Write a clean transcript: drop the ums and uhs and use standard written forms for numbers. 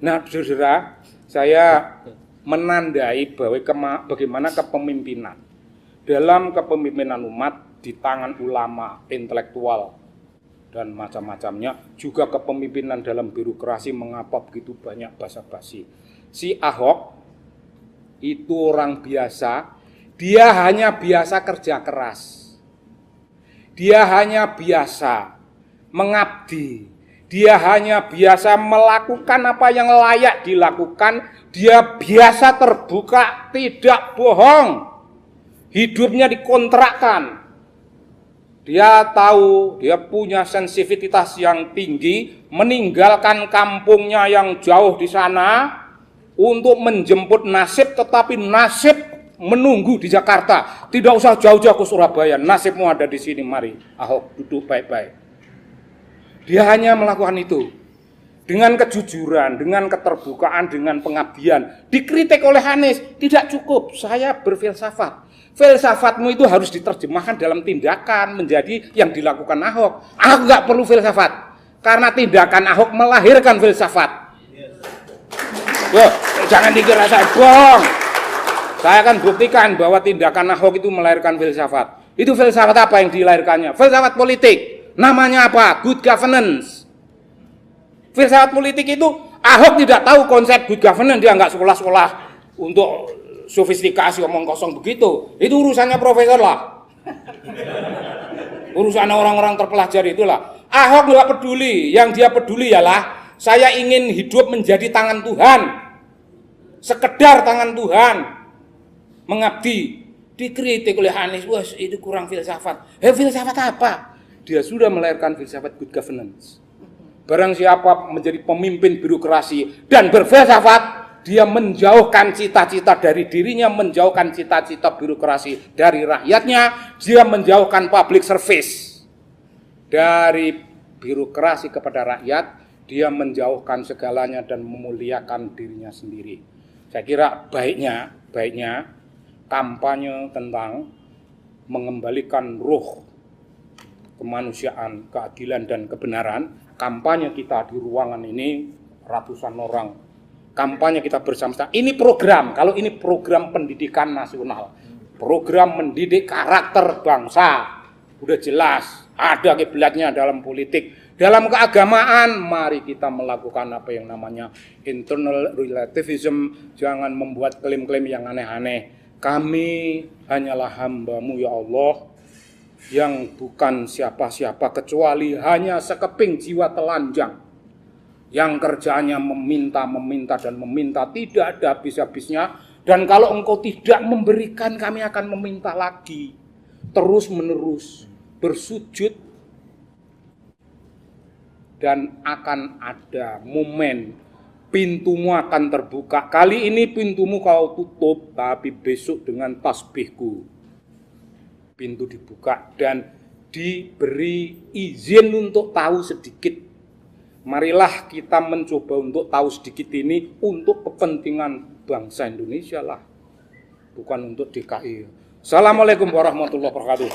Nah, saudara, saya menandai bahwa bagaimana kepemimpinan dalam kepemimpinan umat di tangan ulama, intelektual, dan macam-macamnya, juga kepemimpinan dalam birokrasi mengapa begitu banyak basa-basi. Si Ahok itu orang biasa, dia hanya biasa kerja keras. Dia hanya biasa mengabdi. Dia hanya biasa melakukan apa yang layak dilakukan. Dia biasa terbuka, tidak bohong. Hidupnya dikontrakkan. Dia tahu, dia punya sensitivitas yang tinggi, meninggalkan kampungnya yang jauh di sana untuk menjemput nasib, tetapi nasib menunggu di Jakarta. Tidak usah jauh-jauh ke Surabaya, nasibmu ada di sini, mari Ahok duduk baik-baik. Dia hanya melakukan itu dengan kejujuran, dengan keterbukaan, dengan pengabdian. Dikritik oleh Anies, tidak cukup, saya berfilsafat. Filsafatmu itu harus diterjemahkan dalam tindakan menjadi yang dilakukan Ahok. Ahok nggak perlu filsafat, karena tindakan Ahok melahirkan filsafat. Loh, jangan dikira saya bohong. Saya akan buktikan bahwa tindakan Ahok itu melahirkan filsafat. Itu filsafat apa yang dilahirkannya? Filsafat politik. Namanya apa? Good governance. Filsafat politik itu Ahok tidak tahu konsep good governance, dia nggak sekolah-sekolah untuk sofistikasi omong kosong begitu. Itu urusannya profesor lah. Urusan orang-orang terpelajar itulah. Ahok nggak peduli, yang dia peduli ialah saya ingin hidup menjadi tangan Tuhan. Sekedar tangan Tuhan. Mengabdi. Dikritik oleh Anies, wah itu kurang filsafat. Filsafat apa? Dia sudah melahirkan filsafat good governance. Barang siapa menjadi pemimpin birokrasi dan berfilsafat, dia menjauhkan cita-cita dari dirinya, menjauhkan cita-cita birokrasi dari rakyatnya, dia menjauhkan public service dari birokrasi kepada rakyat, dia menjauhkan segalanya dan memuliakan dirinya sendiri. Saya kira baiknya kampanye tentang mengembalikan ruh kemanusiaan, keadilan dan kebenaran, kampanye kita di ruangan ini ratusan orang. Kampanye kita bersama-sama. Ini program, kalau ini program pendidikan nasional, program mendidik karakter bangsa, udah jelas, ada kiblatnya dalam politik. Dalam keagamaan, mari kita melakukan apa yang namanya internal relativism, jangan membuat klaim-klaim yang aneh-aneh. Kami hanyalah hamba-Mu ya Allah, yang bukan siapa-siapa kecuali hanya sekeping jiwa telanjang. Yang kerjanya meminta dan meminta, tidak ada habis-habisnya. Dan kalau Engkau tidak memberikan, kami akan meminta lagi. Terus menerus bersujud. Dan akan ada momen pintumu akan terbuka. Kali ini pintumu kau tutup, tapi besok dengan tasbihku pintu dibuka dan diberi izin untuk tahu sedikit. Marilah kita mencoba untuk tahu sedikit ini untuk kepentingan bangsa Indonesia lah, bukan untuk DKI. Assalamualaikum warahmatullahi wabarakatuh.